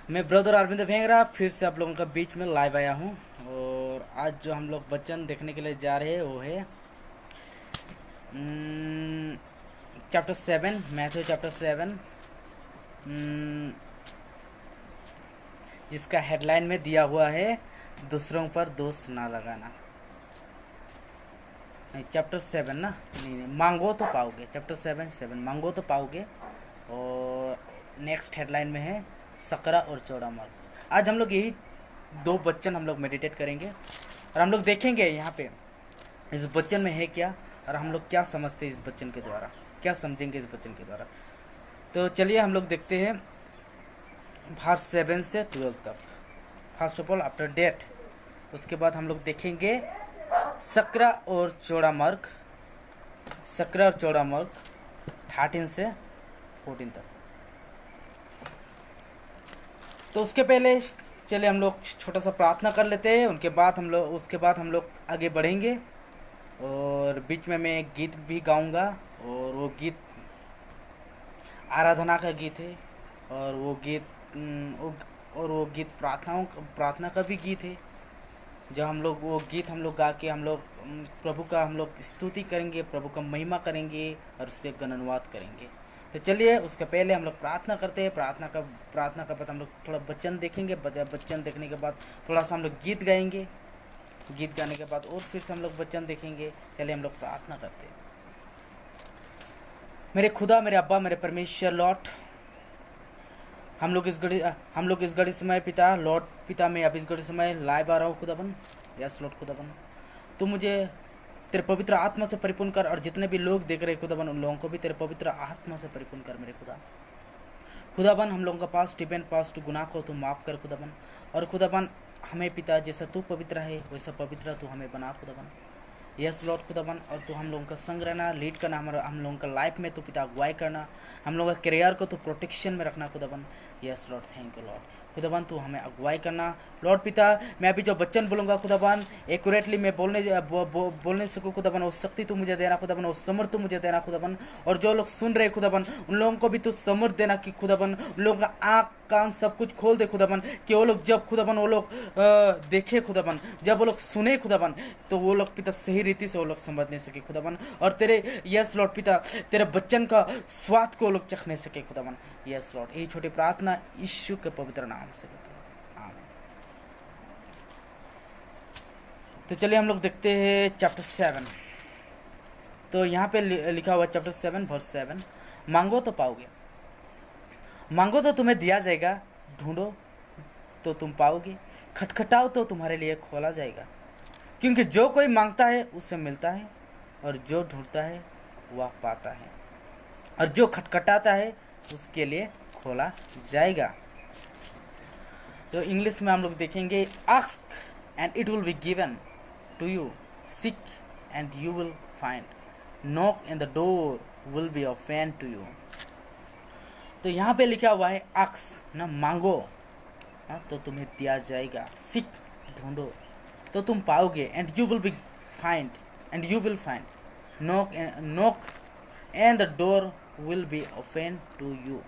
मैं ब्रदर अरविंद भेंगरा फिर से आप लोगों का बीच में लाइव आया हूँ। और आज जो हम लोग वचन देखने के लिए जा रहे हैं वो है चैप्टर 7, मैथ्यू चैप्टर 7, जिसका हेडलाइन में दिया हुआ है दूसरों पर दोष ना लगाना। नहीं, चैप्टर 7 ना, नहीं मांगो तो पाओगे। चैप्टर 7 मांगो तो पाओगे। और नेक्स्ट हेडलाइन में है सकरा और चौड़ा मार्ग। आज हम लोग यही दो वचन हम लोग मेडिटेट करेंगे और हम लोग देखेंगे यहाँ पे इस वचन में है क्या और हम लोग क्या समझते हैं इस वचन के द्वारा, क्या समझेंगे इस वचन के द्वारा। तो चलिए हम लोग देखते हैं वर्स 7 से 12 तक। First of all after date, उसके बाद हम लोग देखेंगे सकरा और चौड़ा मार्ग, सकरा और चौड़ा मार्ग 13 से 14 तक। तो उसके पहले चलिए हम लोग छोटा सा प्रार्थना कर लेते हैं, उसके बाद हम लोग आगे बढ़ेंगे। और बीच में मैं एक गीत भी गाऊंगा और वो गीत आराधना का गीत है और वो गीत प्रार्थना का भी गीत है। जब हम लोग वो गीत हम लोग गा के हम लोग प्रभु का हम लोग स्तुति करेंगे, प्रभु का महिमा करेंगे और उसके गुणगान करेंगे। तो चलिए उसके पहले हम लोग प्रार्थना करते हैं। प्रार्थना का बाद हम लोग थोड़ा वचन देखेंगे। वचन देखने के बाद थोड़ा सा हम लोग गीत गाएंगे। गीत गाने के बाद और फिर से हम लोग वचन देखेंगे। चलिए हम लोग प्रार्थना करते हैं। मेरे खुदा, मेरे अब्बा, मेरे परमेश्वर लॉर्ड, हम लोग इस घड़ी समय पिता लॉर्ड पिता, मैं अब इस घड़ी समय लाइव आ रहा हूँ खुदाबन। यस लॉर्ड खुदाबन, तू मुझे तेरे पवित्र आत्मा से परिपूर्ण कर और जितने भी लोग देख रहे खुदाबन उन लोगों को भी तेरे पवित्र आत्मा से परिपूर्ण कर मेरे खुदाबन। हम लोगों का पास्ट गुनाह को तू माफ़ कर खुदाबन। और खुदाबन हमें पिता जैसा तू पवित्र है वैसा पवित्र तू हमें बना खुदाबन। यस लॉर्ड खुदाबन, और तू हम लोगों का संग रहना, लीड करना, हम लोगों का लाइफ में तू पिता अगुवाई करना, हम लोगों का करियर को तू प्रोटेक्शन में रखना खुदाबन। Yes Lord, thank you Lord खुदाबन, तू हमें अगुवाई करना लॉर्ड पिता। मैं अभी जो वचन बोलूँगा खुदाबन एक्यूरेटली मैं बोलने सकूँ खुदाबन, वो शक्ति तू मुझे देना खुदाबन, वो समर्थ तू मुझे देना खुदाबन। और जो लोग सुन रहे खुदाबन उन लोगों को भी तू समर्थ देना कि खुदाबन उन लोगों का आँख कान सब कुछ खोल दे खुदाबन, कि वो लोग जब खुदाबन वो लोग देखे खुदाबन, जब वो लोग सुने खुदाबन, तो वो लोग पिता सही रीति से वो लोग समझ नहीं सके खुदाबन। और तेरे यस लॉर्ड पिता तेरे बच्चन का स्वाद को वो लोग चख नहीं सके खुदाबन। यस लॉर्ड, यही छोटी प्रार्थना यीशु के पवित्र नाम से करते हैं, आमीन। तो चलिए हम लोग देखते हैं चैप्टर 7। तो यहाँ पे लिखा हुआ चैप्टर 7 वर्स 7, मांगो तो पाओगे, मांगो तो तुम्हें दिया जाएगा, ढूंढो तो तुम पाओगे, खटखटाओ तो तुम्हारे लिए खोला जाएगा। क्योंकि जो कोई मांगता है उसे मिलता है और जो ढूंढता है वह पाता है और जो खटखटाता है उसके लिए खोला जाएगा। तो इंग्लिश में हम लोग देखेंगे, ask and it will be given to you, seek and you will find, knock and the door will be open to you. तो यहाँ पे लिखा हुआ है आस्क ना, मांगो ना तो तुम्हें दिया जाएगा, सीक ढूंढो तो तुम पाओगे, and you will find, knock and the door will be open to you.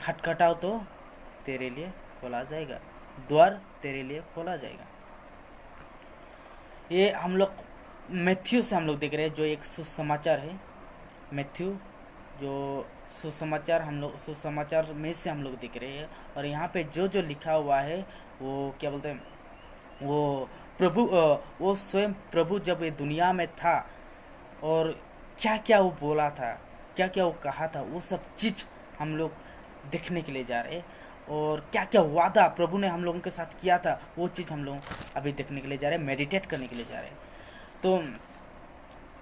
खटखटाओ तो तेरे लिए खोला जाएगा, द्वार तेरे लिए खोला जाएगा। ये हम लोग मैथ्यू से हम लोग देख रहे हैं, जो एक सुसमाचार है। मैथ्यू जो सुसमाचार में से हम लोग देख रहे हैं। और यहाँ पे जो जो लिखा हुआ है वो क्या बोलते हैं, वो स्वयं प्रभु जब ये दुनिया में था और क्या क्या वो बोला था, क्या क्या वो कहा था, वो सब चीज़ हम लोग देखने के लिए जा रहे हैं। और क्या क्या वादा प्रभु ने हम लोगों के साथ किया था वो चीज़ हम लोग अभी देखने के लिए जा रहे हैं, मेडिटेट करने के लिए जा रहे हैं। तो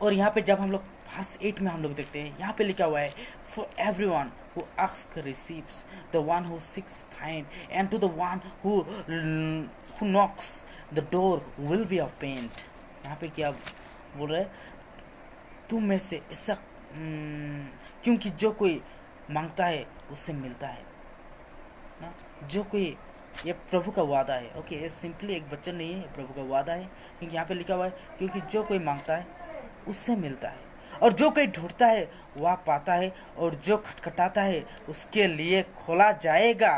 और यहाँ पे जब हम लोग वर्स 8 में हम लोग देखते हैं, यहाँ पे लिखा हुआ है, for everyone who asks receives, the one who seeks find, and to the one who knocks the door will be opened. यहाँ पे क्या बोल रहे, तुम में से ऐसा क्योंकि जो कोई मांगता है उससे मिलता है ना, जो कोई, ये प्रभु का वादा है। ओके, ये सिंपली एक वचन नहीं है, प्रभु का वादा है। क्योंकि यहाँ पे लिखा हुआ है, क्योंकि जो कोई मांगता है उससे मिलता है और जो कोई ढूंढता है वह पाता है, और जो खटखटाता है उसके लिए खोला जाएगा।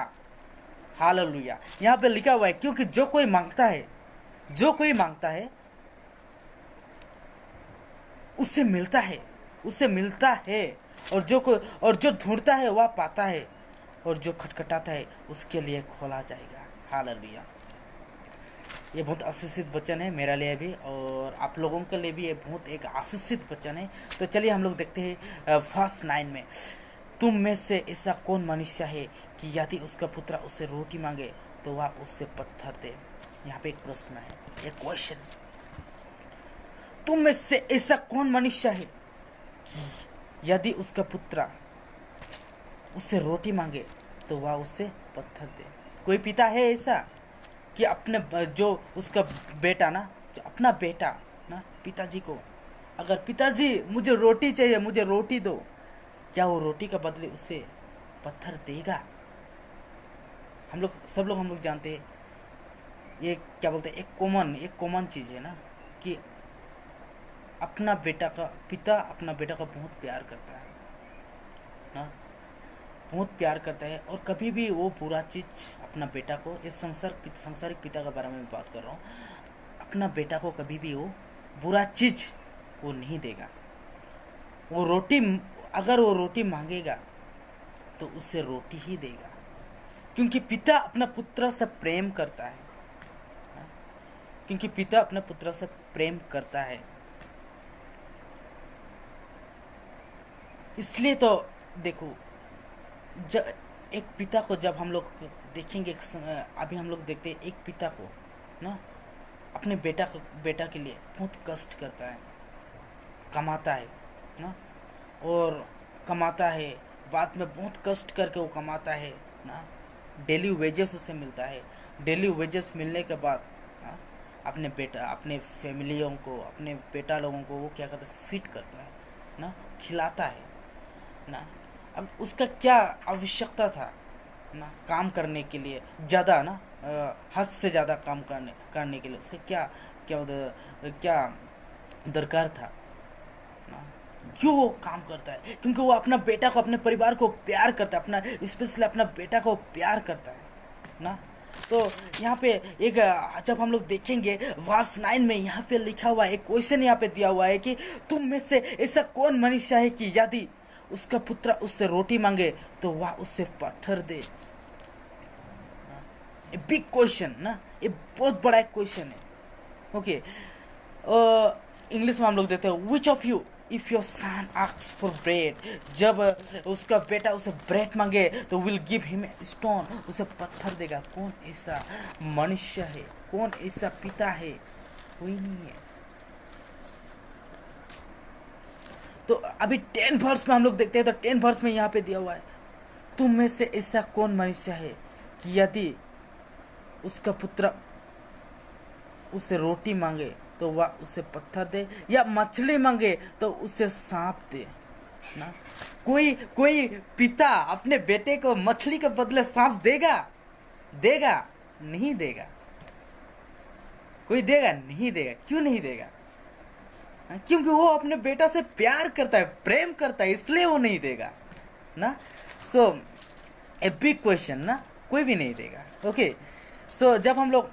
हालेलुया। यहाँ पे लिखा हुआ है क्योंकि जो कोई मांगता है, जो कोई मांगता है उससे मिलता है, उससे मिलता है, और जो ढूंढता है वह पाता है, और जो खटखटाता है उसके लिए खोला जाएगा। हालेलुया। ये बहुत आशीषित वचन है मेरे लिए भी, और आप लोगों के लिए भी ये बहुत एक आशीषित वचन है। तो चलिए हम लोग देखते हैं वर्स 9 में, तुम में से ऐसा कौन मनुष्य है कि यदि उसका पुत्र उससे रोटी मांगे तो वह उससे पत्थर दे। यहाँ पे एक प्रश्न है, एक क्वेश्चन। तुम में से ऐसा कौन मनुष्य है कि यदि उसका पुत्र उससे रोटी मांगे तो वह उससे पत्थर दे। कोई पिता है ऐसा कि अपने जो उसका बेटा ना, जो अपना बेटा ना, पिताजी को अगर पिताजी मुझे रोटी चाहिए, मुझे रोटी दो, क्या वो रोटी का बदले उससे पत्थर देगा? हम लोग सब लोग हम लोग जानते हैं, ये क्या बोलते हैं, एक कॉमन चीज़ है ना कि अपना बेटा का पिता अपना बेटा का बहुत प्यार करता है ना, बहुत प्यार करता है, और कभी भी वो बुरा चीज़ अपना बेटा को, इस संसारिक पिता के बारे में बात कर रहा हूँ, अपना बेटा को कभी भी वो बुरा चीज़ वो नहीं देगा। वो रोटी, अगर वो रोटी मांगेगा तो उससे रोटी ही देगा, क्योंकि पिता अपना पुत्र से प्रेम करता है, क्योंकि पिता अपने पुत्र से प्रेम करता है। इसलिए तो देखो, जब एक पिता को जब हम लोग देखेंगे, अभी हम लोग देखते हैं एक पिता को ना अपने बेटा के लिए बहुत कष्ट करता है, कमाता है ना, और कमाता है, बाद में बहुत कष्ट करके वो कमाता है ना, डेली वेजेस उसे मिलता है। डेली वेजेस मिलने के बाद ना अपने फैमिलियों को, अपने बेटा लोगों को वो क्या करता है, फीड करता है ना, खिलाता है ना। अब उसका क्या आवश्यकता था ना काम करने के लिए, ज़्यादा ना हद से ज़्यादा काम करने के लिए उसका क्या दरकार था ना? क्यों वो काम करता है? क्योंकि वो अपना बेटा को, अपने परिवार को प्यार करता है, अपना स्पेशली अपना बेटा को प्यार करता है ना। तो यहाँ पे एक जब हम लोग देखेंगे वर्स 9 में यहाँ पे लिखा हुआ है, एक क्वेश्चन यहाँ पे दिया हुआ है कि तुम में से ऐसा कौन मनुष्य है कि यदि उसका पुत्र उससे रोटी मांगे तो वह उससे पत्थर दे। ए बिग क्वेश्चन ना, ये बहुत बड़ा एक क्वेश्चन है। ओके, इंग्लिश में हम लोग देते हैं, which of you if your son asks for bread, जब उसका बेटा उसे ब्रेड मांगे तो विल गिव हिम स्टोन, उसे पत्थर देगा। कौन ऐसा मनुष्य है, कौन ऐसा पिता है? कोई नहीं है। तो अभी 10 वर्स में हम लोग देखते हैं, तो 10 वर्स में यहाँ पे दिया हुआ है, तुम में से ऐसा कौन मनुष्य है कि यदि उसका पुत्र उससे रोटी मांगे तो वह उसे पत्थर दे, या मछली मांगे तो उसे सांप दे ना। कोई पिता अपने बेटे को मछली के बदले सांप देगा? नहीं देगा। कोई देगा? नहीं देगा। क्यों नहीं देगा? क्योंकि वो अपने बेटा से प्यार करता है, प्रेम करता है, इसलिए वो नहीं देगा ना। सो ए बिग क्वेश्चन ना, कोई भी नहीं देगा। ओके, सो जब हम लोग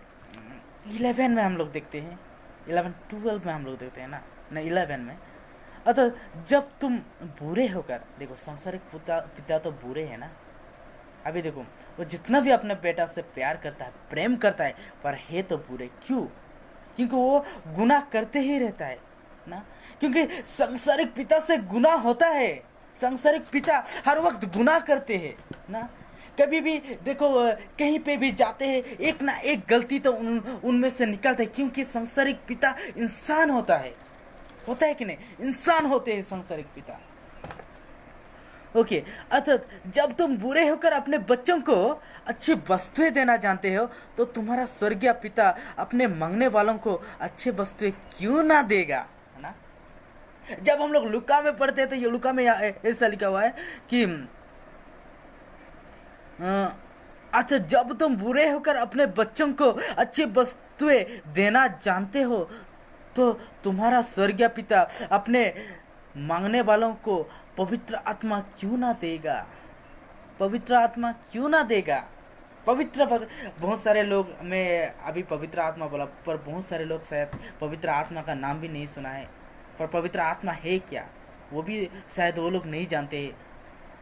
11 में हम लोग देखते हैं, 11-12 में हम लोग देखते हैं ना 11 में, अतः जब तुम बुरे होकर, देखो संसारिक पिता तो बुरे है ना। अभी देखो, वो जितना भी अपने बेटा से प्यार करता है, प्रेम करता है, पर है तो बुरे। क्यों? क्योंकि वो गुनाह करते ही रहता है ना। क्योंकि संसारिक पिता से गुनाह होता है, संसारिक पिता हर वक्त गुनाह करते हैं ना। कभी भी देखो, कहीं पे भी जाते हैं, एक ना एक गलती तो उनमें से निकलता है, क्योंकि संसारिक पिता इंसान होता है कि नहीं? इंसान होते हैं संसारिक पिता। ओके, अर्थात जब तुम बुरे होकर अपने बच्चों को अच्छी वस्तुएं देना जानते हो, तो तुम्हारा स्वर्गीय पिता अपने मांगने वालों को अच्छे वस्तुएं क्यों ना देगा, है ना। जब हम लोग लुका में पढ़ते हैं, तो ये लुका में ऐसा लिखा हुआ है कि अच्छा, जब तुम बुरे होकर अपने बच्चों को अच्छी वस्तुएं देना जानते हो, तो तुम्हारा स्वर्गीय पिता अपने मांगने वालों को पवित्र आत्मा क्यों ना देगा? पवित्र आत्मा क्यों ना देगा? बहुत सारे लोग, मैं अभी पवित्र आत्मा बोला, पर बहुत सारे लोग शायद पवित्र आत्मा का नाम भी नहीं सुना है। पर पवित्र आत्मा है क्या, वो भी शायद वो लोग नहीं जानते।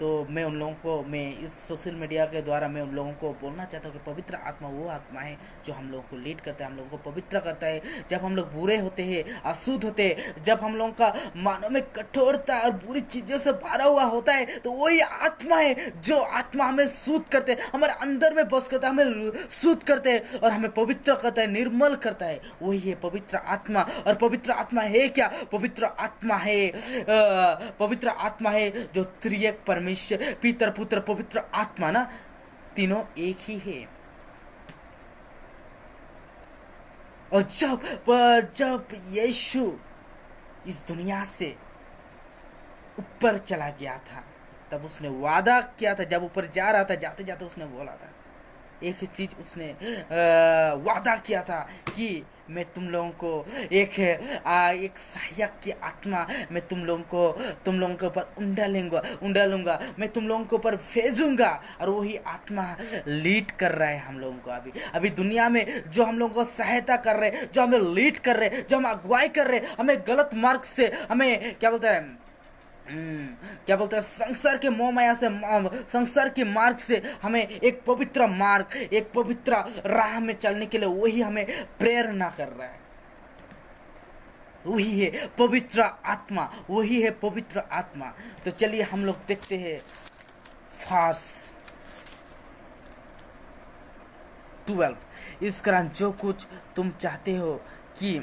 तो मैं उन लोगों को, मैं इस सोशल मीडिया के द्वारा मैं उन लोगों को बोलना चाहता हूँ कि पवित्र आत्मा वो आत्मा है जो हम लोगों को लीड करता है, हम लोगों को पवित्र करता है। जब हम लोग बुरे होते हैं, अशुद्ध होते हैं, जब हम लोगों का मानव में कठोरता और बुरी चीज़ों से भरा हुआ होता है, तो वही आत्मा है जो आत्मा हमें शुद्ध करते हैं, हमारे अंदर में बस करता है, हमें शुद्ध करते हैं और हमें पवित्र करता है, निर्मल करता है। वही है पवित्र आत्मा। और पवित्र आत्मा है क्या? पवित्र आत्मा है जो त्रिएक परमेश्वर, पितर पुत्र पवित्र आत्मा ना, तीनों एक ही है। और जब यीशु इस दुनिया से ऊपर चला गया था, तब उसने वादा किया था, जब ऊपर जा रहा था, जाते जाते उसने बोला था एक चीज, उसने वादा किया था कि मैं तुम लोगों को एक सहायक की आत्मा मैं तुम लोगों के ऊपर उंडालूंगा, मैं तुम लोगों के ऊपर भेजूंगा। और वही आत्मा लीड कर रहा है हम लोगों को अभी दुनिया में, जो हम लोगों को सहायता कर रहे, जो हमें लीड कर रहे, जो हम अगुवाई कर रहे, हमें गलत मार्ग से, हमें क्या बोलते हैं संसार के मोह माया से, संसार के मार्ग से हमें एक पवित्र मार्ग, एक पवित्र राह में चलने के लिए वही हमें प्रेरणा कर रहा है। वही है पवित्र आत्मा, वही है पवित्र आत्मा। तो चलिए हम लोग देखते हैं फार्स 12। इस कारण जो कुछ तुम चाहते हो कि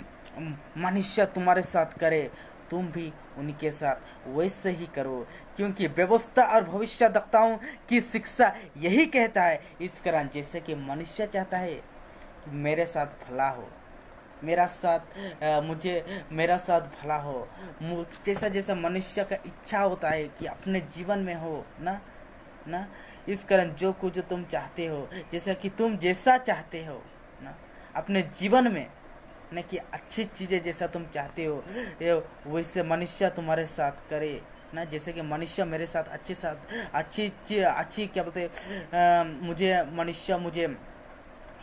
मनुष्य तुम्हारे साथ करे, तुम भी उनके साथ वैसे ही करो, क्योंकि व्यवस्था और भविष्यवक्ताओं की शिक्षा यही कहता है। इस कारण जैसे कि मनुष्य चाहता है कि मेरे साथ भला हो, मेरा साथ भला हो, जैसा जैसा मनुष्य का इच्छा होता है कि अपने जीवन में हो ना। इस कारण जो कुछ तुम चाहते हो, जैसा कि तुम जैसा चाहते हो ना अपने जीवन में, न कि अच्छी चीज़ें जैसा तुम चाहते हो वैसे मनुष्य तुम्हारे साथ करे ना। जैसे कि मनुष्य मेरे साथ अच्छी क्या बोलते, मनुष्य मुझे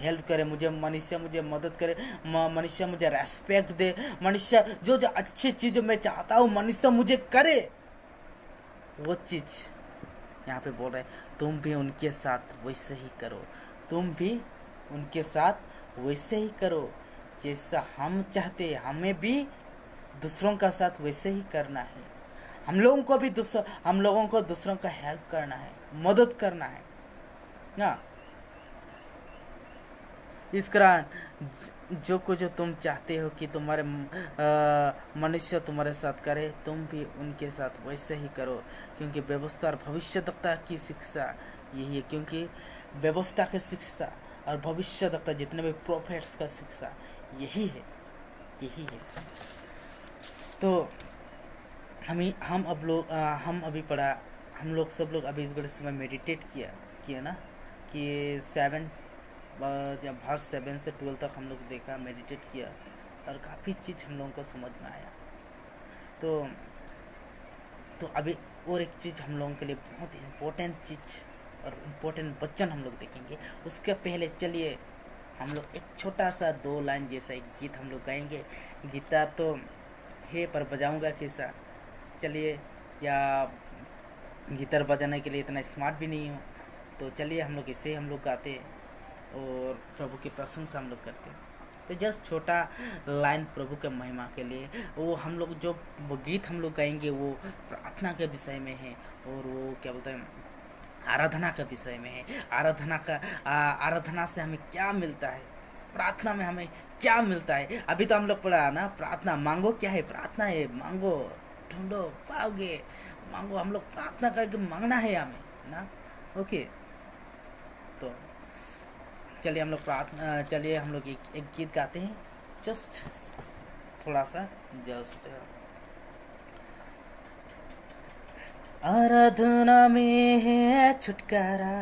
हेल्प करे, मनुष्य मुझे मदद करे, मनुष्य मुझे रेस्पेक्ट दे, मनुष्य जो अच्छी चीज़ मैं चाहता हूँ मनुष्य मुझे करे, वो चीज़ यहाँ पे बोल रहे तुम भी उनके साथ वैसे ही करो, तुम भी उनके साथ वैसे ही करो, जैसा हम चाहते हैं हमें भी दूसरों का साथ वैसे ही करना है। हम लोगों को दूसरों का हेल्प करना है, मदद करना है ना। इस कारण जो कुछ जो तुम चाहते हो कि तुम्हारे मनुष्य तुम्हारे साथ करे, तुम भी उनके साथ वैसे ही करो, क्योंकि व्यवस्था और भविष्यवक्ता की शिक्षा यही है। क्योंकि व्यवस्था की शिक्षा और भविष्यवक्ता जितने भी प्रोफेट्स का शिक्षा यही है। तो हम लोग सब लोग अभी इस गणित में मेडिटेट किया ना कि 7 से 12 तक हम लोग देखा, मेडिटेट किया और काफ़ी चीज़ हम लोगों को समझ में आया। तो अभी और एक चीज़ हम लोगों के लिए बहुत इम्पोर्टेंट चीज़ और इम्पोर्टेंट वचन हम लोग देखेंगे। उसके पहले चलिए हम लोग एक छोटा सा 2 लाइन जैसा एक गीत हम लोग गाएंगे। गिटार तो है पर बजाऊंगा कैसा, चलिए, या गिटार बजाने के लिए इतना स्मार्ट भी नहीं हूँ, तो चलिए हम लोग इससे हम लोग गाते हैं और प्रभु की प्रशंसा हम लोग करते हैं। तो जस्ट छोटा लाइन प्रभु के महिमा के लिए, वो हम लोग जो वो गीत हम लोग गाएंगे वो प्रार्थना के विषय में है, और वो क्या बोलते हैं आराधना के विषय में है। आराधना से हमें क्या मिलता है, प्रार्थना में हमें क्या मिलता है। अभी तो हम लोग पढ़ा ना, प्रार्थना मांगो, क्या है प्रार्थना है मांगो, ढूंढो पाओगे, मांगो, हम लोग प्रार्थना करके मांगना है हमें ना। ओके, तो चलिए हम लोग एक गीत गाते हैं, जस्ट थोड़ा सा आराधना में है छुटकारा,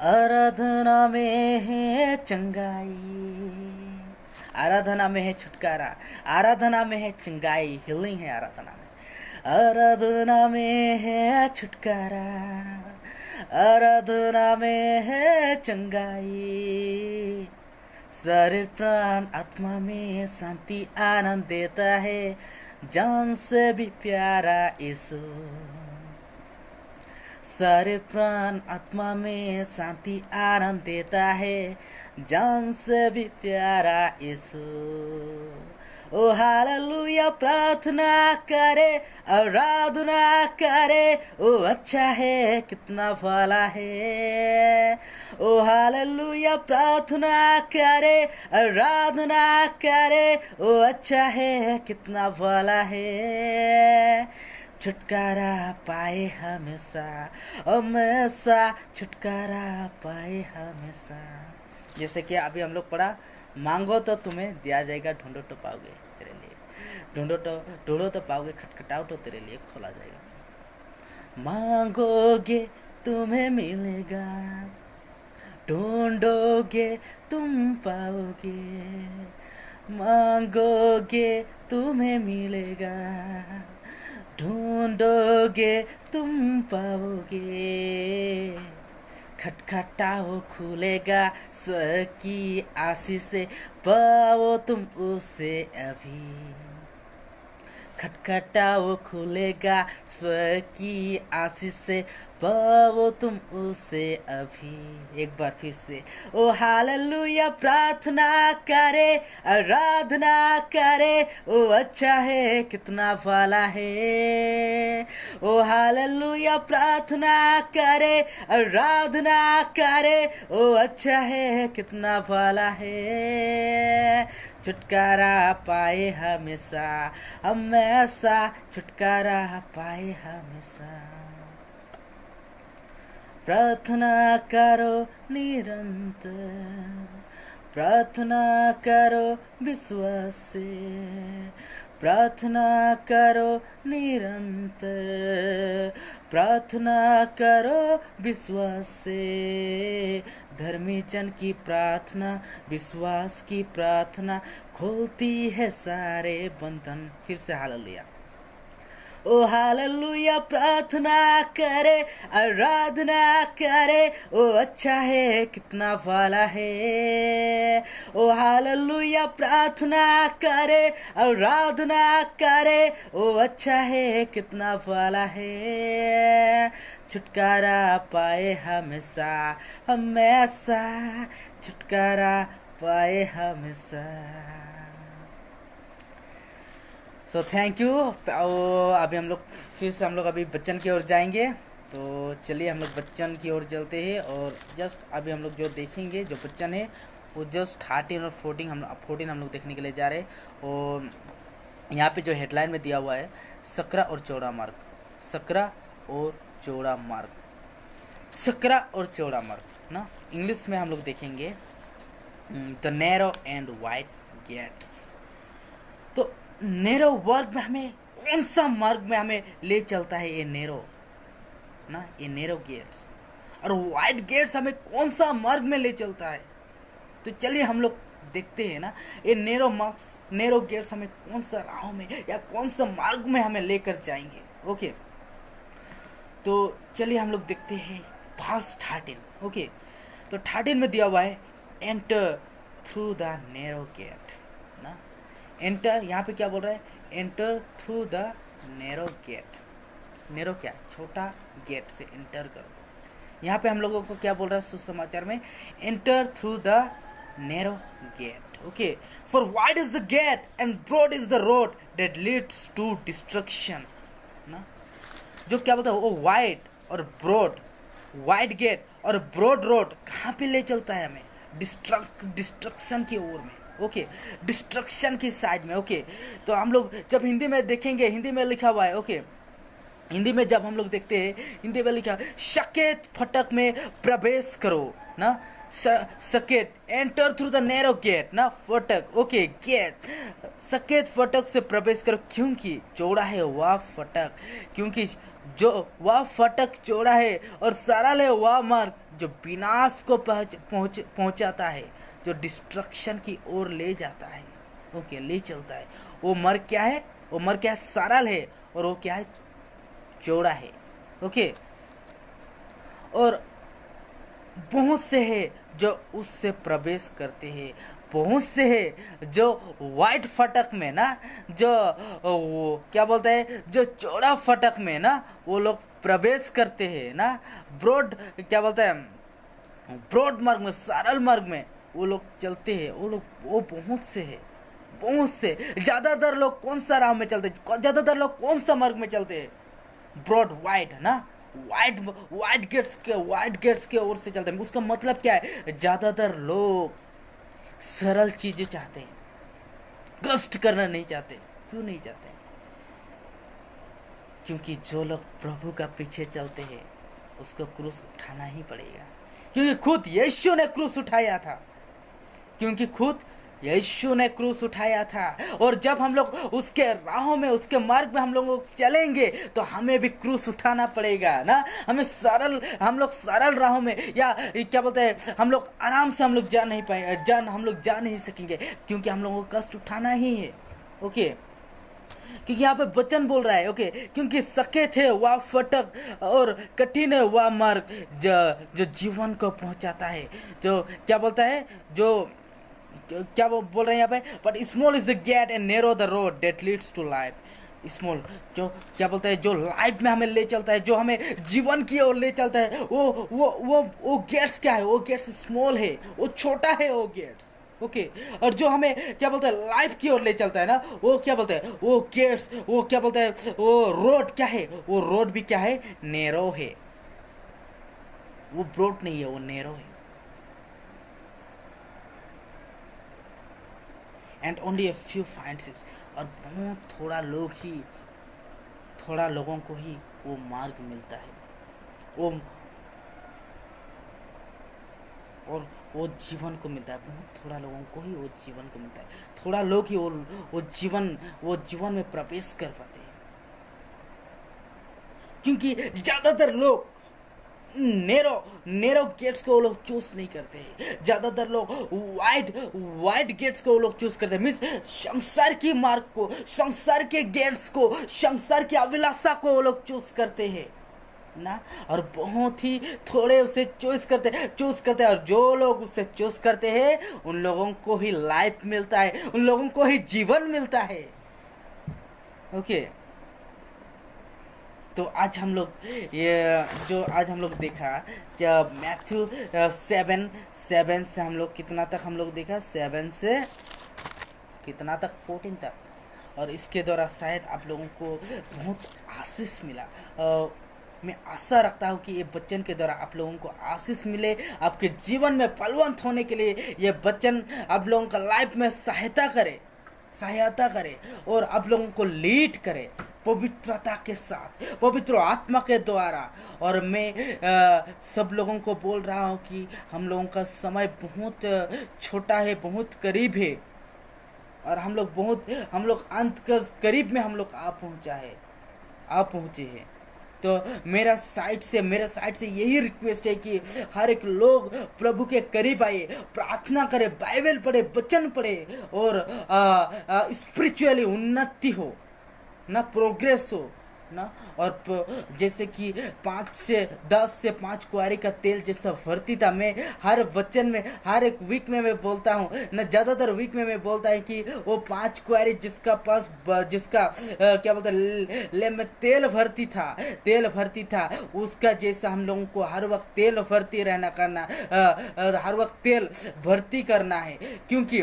आराधना में है चंगाई, आराधना में है छुटकारा, आराधना में है चंगाई, हीलिंग है आराधना में। आराधना में है छुटकारा, आराधना में है चंगाई। शरीर प्राण आत्मा में शांति आनंद देता है, जान से भी प्यारा यीशु। शरीर प्राण आत्मा में शांति आनंद देता है, जान से भी प्यारा यीशु। ओ हालेलुया प्रार्थना करे, आराधना करे, ओ अच्छा है कितना भला है। ओ हालेलुया प्रार्थना करे, आराधना करे, ओ अच्छा है कितना भला है। छुटकारा पाए हमेशा, हमेशा छुटकारा पाए हमेशा। जैसे कि अभी हम लोग पढ़ा, मांगो तो तुम्हें दिया जाएगा, ढूंढो तो पाओगे तेरे लिए, ढूंढो तो पाओगे, खटखटाओ तो तेरे लिए खोला जाएगा। मांगोगे तुम्हें मिलेगा, ढूंढोगे तुम पाओगे, मांगोगे तुम्हें मिलेगा, ढूंढोगे तुम पाओगे। खटखटाओ खुलेगा स्वर की आशीष से, पाओ तुम उसे अभी। खटखटाओ खुलेगा स्वर की आशीष से, पाओ तुम उसे अभी। एक बार फिर से, ओ हालेलुया प्रार्थना करे, आराधना करे, ओ अच्छा है कितना भला है। ओ हालेलुया प्रार्थना करे, आराधना करे, ओ अच्छा है कितना भला है। छुटकारा पाए हमेशा, हमेशा छुटकारा पाए हमेशा। प्रार्थना करो निरंतर, प्रार्थना करो विश्वास से, प्रार्थना करो निरंतर, प्रार्थना करो विश्वास से। धर्मी जन की प्रार्थना, विश्वास की प्रार्थना खोलती है सारे बंधन। फिर से हालेलुया। ओ हालेलुया प्रार्थना करे, आराधना करे, ओ अच्छा है कितना भला है। ओ हालेलुया प्रार्थना करे, आराधना करे, ओ अच्छा है कितना भला है। छुटकारा पाए हमेशा, हमेशा छुटकारा पाए हमेशा। So thank you. अभी हम लोग फिर से अभी बच्चन की ओर जाएंगे। तो चलिए हम लोग बच्चन की ओर चलते हैं। और जस्ट अभी हम लोग जो देखेंगे, जो बच्चन है वो जस्ट 13 और 14 हम लोग देखने के लिए जा रहे हैं। और यहाँ पे जो हेडलाइन में दिया हुआ है, सकरा और चौड़ा मार्ग, सकरा और चौड़ा मार्ग, सकरा और चौड़ा मार्ग ना। इंग्लिश में हम लोग देखेंगे the narrow and wide gates. तो नैरो वर्ग में हमें कौन सा मार्ग में हमें ले चलता है ये नैरो ना, ये नैरो गेट्स। और वाइड गेट्स हमें कौन सा मार्ग में ले चलता है। तो चलिए हम लोग देखते हैं ना, ये नैरो गेट्स हमें कौन सा राह में या कौन सा मार्ग में हमें लेकर जाएंगे। ओके, तो चलिए हम लोग देखते हैं वर्स 13। ओके, तो 13 में दिया हुआ है enter through the narrow gate ना। एंटर, यहाँ पे क्या बोल रहा है, enter through the narrow gate. Narrow क्या, छोटा गेट से एंटर करो। यहाँ पे हम लोगों को क्या बोल रहा है सुसमाचार में, enter through the narrow gate. Okay, for wide is the gate and broad is the road that leads to destruction ना। जो क्या बोलता है वो वाइड और ब्रॉड, वाइड गेट और ब्रॉड रोड कहाँ पे ले चलता है हमें, डिस्ट्रक्शन की ओर में। ओके, डिस्ट्रक्शन की साइड में। ओके, तो हम लोग जब हिंदी में देखेंगे, हिंदी में लिखा हुआ है। ओके, हिंदी में जब हम लोग देखते हैं, हिंदी में लिखा सकेत फटक में प्रवेश करो ना। सकेत, enter through the narrow gate ना, फटक। ओके, गेट, सकेत फटक से प्रवेश करो, क्योंकि चौड़ा है वह फटक, क्योंकि जो वह फटक चौड़ा है और सरल है वह मार्ग जो विनाश को पहुंचाता है, जो डिस्ट्रक्शन की ओर ले जाता है, ओके, ले चलता है। वो मार्ग क्या है? वो मार्ग क्या है? सरल है, और वो क्या है? चौड़ा है, ओके। और बहुत से है जो उससे प्रवेश करते हैं, बहुत से है जो वाइट फटक में ना, जो वो क्या बोलते हैं, जो चौड़ा फटक में ना वो लोग प्रवेश करते हैं ना, ब्रॉड क्या बोलते हैं, ब्रॉड मार्ग में, सरल मार्ग में वो लोग चलते हैं। वो बहुत से है, बहुत से। ज्यादातर लोग कौन सा राह में चलते हैं? ज्यादातर लोग कौन सा मार्ग में चलते हैं? ब्रॉड वाइट है ना, वाइट गेट्स के ओर से चलते हैं। उसका मतलब क्या है? ज्यादातर लोग सरल चीजें चाहते हैं, कष्ट करना नहीं चाहते। क्यों नहीं चाहते? क्योंकि जो लोग प्रभु का पीछे चलते हैं उसको क्रूस उठाना ही पड़ेगा, क्योंकि खुद यीशु ने क्रूस उठाया था, क्योंकि खुद यीशु ने क्रूस उठाया था। और जब हम लोग उसके राहों में, उसके मार्ग में हम लोग चलेंगे तो हमें भी क्रूस उठाना पड़ेगा ना। हम लोग सरल राहों में, या क्या बोलते हैं, हम लोग आराम से हम लोग हम लोग जा नहीं सकेंगे, क्योंकि हम लोगों को कष्ट उठाना ही है, ओके। क्योंकि यहाँ पे वचन बोल रहा है, ओके, क्योंकि सके थे वह फटक और कठिन है वह मार्ग जो जीवन को पहुंचाता है, जो क्या बोलता है, जो क्या वो बोल रहे हैं यहाँ पे, but small is the gate and narrow the road that leads to life. Small जो क्या बोलते हैं, जो लाइफ में हमें ले चलता है, जो हमें जीवन की ओर ले चलता है, वो गेट्स क्या है? वो गेट्स स्मॉल है, वो छोटा है वो गेट्स, ओके। और जो हमें क्या बोलते हैं, लाइफ की ओर ले चलता है ना, वो क्या बोलते हैं, वो गेट्स, वो क्या बोलते हैं, वो रोड क्या है? वो रोड भी क्या है? नैरो है। वो ब्रॉड नहीं है, वो नैरो है। And only a few finds it. और बहुत थोड़ा लोगों को ही वो मार्ग मिलता है, वो और वो जीवन को मिलता है। बहुत थोड़ा लोगों को ही वो जीवन को मिलता है, थोड़ा लोग ही वो जीवन में प्रवेश कर पाते हैं, क्योंकि ज्यादातर लोग नेरो गेट्स को वो लोग चूज नहीं करते हैं। ज्यादातर लोग वाइड गेट्स को वो लोग चूज करते हैं, मीन्स संसार की मार्ग को, संसार के गेट्स को, संसार की अभिलाषा को वो लोग चूज करते हैं ना। और बहुत ही थोड़े उसे चूज करते हैं, और जो लोग उसे चूज करते हैं उन लोगों को ही लाइफ मिलता है, उन लोगों को ही जीवन मिलता है, ओके। तो आज हम लोग आज हम लोग देखा जब मैथ्यू 7 से हम लोग कितना तक हम लोग देखा, 7 से कितना तक, 14 तक। और इसके द्वारा शायद आप लोगों को बहुत आशीष मिला। मैं आशा रखता हूँ कि ये वचन के द्वारा आप लोगों को आशीष मिले, आपके जीवन में फलवंत होने के लिए ये वचन आप लोगों का लाइफ में सहायता करे और आप लोगों को लीड करे पवित्रता के साथ, पवित्र आत्मा के द्वारा। और मैं सब लोगों को बोल रहा हूँ कि हम लोगों का समय बहुत छोटा है, बहुत करीब है, और हम लोग अंत के करीब में हम लोग आ पहुँचे हैं। तो मेरा साइड से यही रिक्वेस्ट है कि हर एक लोग प्रभु के करीब आए, प्रार्थना करे, बाइबल पढ़े, वचन पढ़े, और स्पिरिचुअली उन्नति हो ना, प्रोग्रेस हो ना। और जैसे कि 10 से 5 कुआरी का तेल जैसा भर्ती था, मैं हर वचन में, हर एक वीक में मैं बोलता हूँ ना, ज़्यादातर वीक में मैं बोलता है कि वो 5 कुआरी जिसका क्या बोलते ले में तेल भर्ती था, उसका जैसा हम लोगों को हर वक्त तेल भर्ती हर वक्त तेल भर्ती करना है। क्योंकि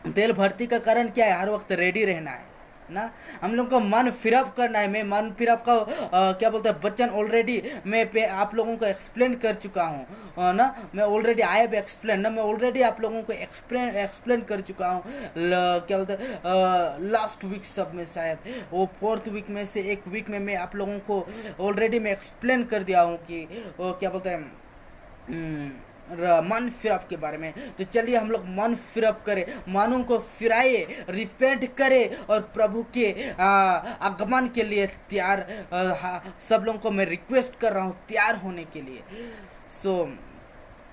तेल भर्ती का कारण क्या है? हर वक्त रेडी रहना है ना। हम लोग को मन फिरअप करना है। मैं मन फिरअप का क्या बोलते हैं वचन ऑलरेडी मैं आप लोगों को एक्सप्लेन कर चुका हूँ ना। मैं ऑलरेडी आई हैव एक्सप्लेन ना, मैं ऑलरेडी आप लोगों को एक्सप्लेन कर चुका हूँ। क्या बोलते हैं लास्ट वीक सब में, शायद वो 4th वीक में से एक वीक में मैं आप लोगों को ऑलरेडी मैं एक्सप्लेन कर दिया हूँ कि क्या बोलते हैं मन फिरप के बारे में। तो चलिए हम लोग मन फिरप करें, मनों को फिराए, रिपेंट करें और प्रभु के आगमन के लिए तैयार। सब लोगों को मैं रिक्वेस्ट कर रहा हूँ तैयार होने के लिए। सो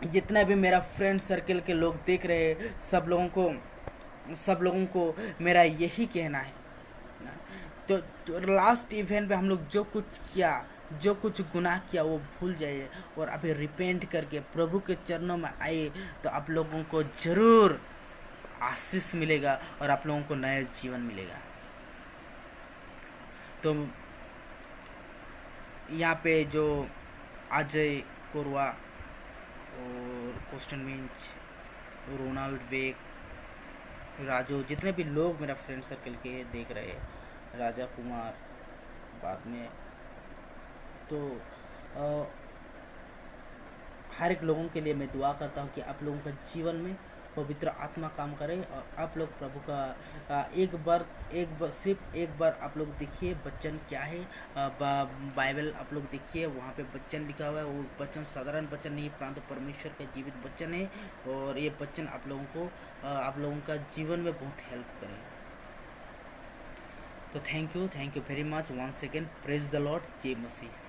जितना भी मेरा फ्रेंड सर्कल के लोग देख रहे हैं, सब लोगों को मेरा यही कहना है ना। तो लास्ट इवेंट पे हम लोग जो कुछ किया, जो कुछ गुनाह किया वो भूल जाइए और अभी रिपेंट करके प्रभु के चरणों में आए, तो आप लोगों को जरूर आशीष मिलेगा और आप लोगों को नया जीवन मिलेगा। तो यहाँ पे जो अजय कोरवा और question means Ronald Beck, Raju, जितने भी लोग मेरा फ्रेंड सर्कल के देख रहे हैं, राजा कुमार बाद में, तो हर एक लोगों के लिए मैं दुआ करता हूँ कि आप लोगों का जीवन में पवित्र आत्मा काम करे और आप लोग प्रभु का एक बार सिर्फ एक बार आप लोग देखिए वचन क्या है। बाइबल आप लोग देखिए, वहाँ पे वचन लिखा हुआ है। वो वचन साधारण वचन नहीं, परंतु परमेश्वर का जीवित वचन है और ये वचन आप लोगों का जीवन में बहुत हेल्प करेगा। तो thank you very much once again. Praise the Lord. जय मसीह।